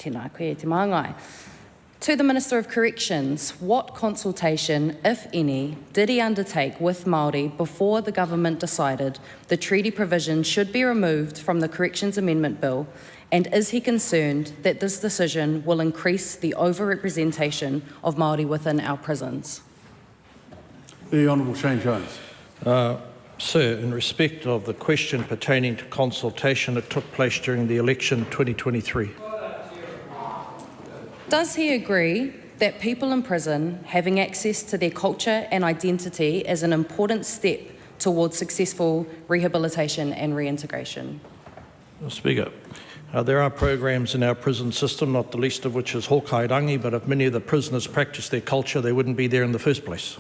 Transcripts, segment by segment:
Tēnā koe te māngai. To the Minister of Corrections, what consultation, if any, did he undertake with Māori before the government decided the treaty provision should be removed from the Corrections Amendment Bill, and is he concerned that this decision will increase the overrepresentation of Māori within our prisons? The Honourable Shane Jones. Sir, in respect of the question pertaining to consultation that took place during the election 2023. Does he agree that people in prison having access to their culture and identity is an important step towards successful rehabilitation and reintegration? Speaker, there are programs in our prison system, not the least of which is hokairangi, but if many of the prisoners practice their culture, they wouldn't be there in the first place.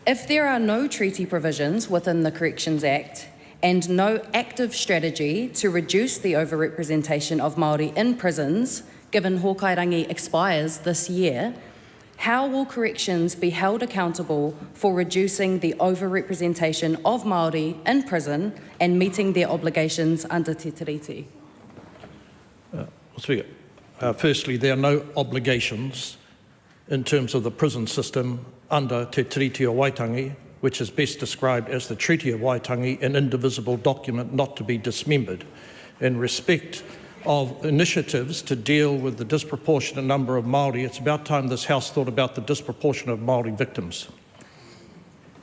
If there are no treaty provisions within the Corrections Act and no active strategy to reduce the overrepresentation of Māori in prisons, given hokairangi expires this year, how will corrections be held accountable for reducing the overrepresentation of Māori in prison and meeting their obligations under Te Tiriti? Speaker, firstly, there are no obligations in terms of the prison system under Te Tiriti o Waitangi, which is best described as the Treaty of Waitangi, an indivisible document not to be dismembered. In respect of initiatives to deal with the disproportionate number of Māori, it's about time this House thought about the disproportion of Māori victims.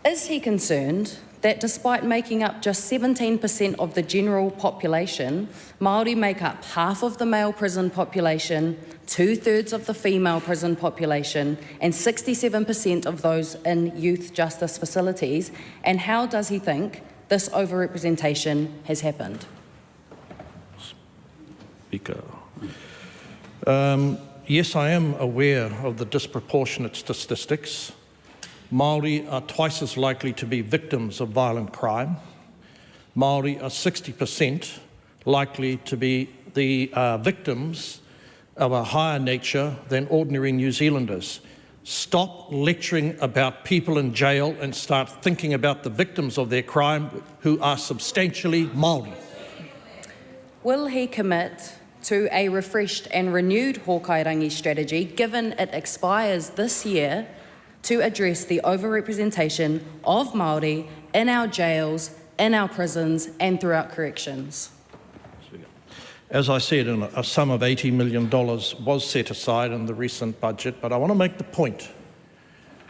Is he concerned that despite making up just 17% of the general population, Māori make up half of the male prison population, 2/3 of the female prison population, and 67% of those in youth justice facilities? And how does he think this overrepresentation has happened? Speaker. Yes, I am aware of the disproportionate statistics. Māori are twice as likely to be victims of violent crime. Māori are 60% likely to be the victims of a higher nature than ordinary New Zealanders. Stop lecturing about people in jail and start thinking about the victims of their crime who are substantially Māori. Will he commit to a refreshed and renewed hokairangi strategy, given it expires this year, to address the overrepresentation of Māori in our jails, in our prisons and throughout corrections? As I said, a sum of $80 million was set aside in the recent budget, but I want to make the point.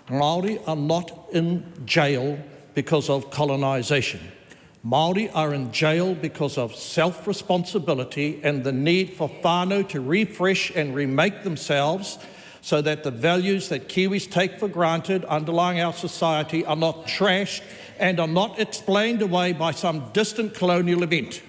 Māori are not in jail because of colonisation. Māori are in jail because of self-responsibility and the need for whānau to refresh and remake themselves so that the values that Kiwis take for granted underlying our society are not trashed and are not explained away by some distant colonial event.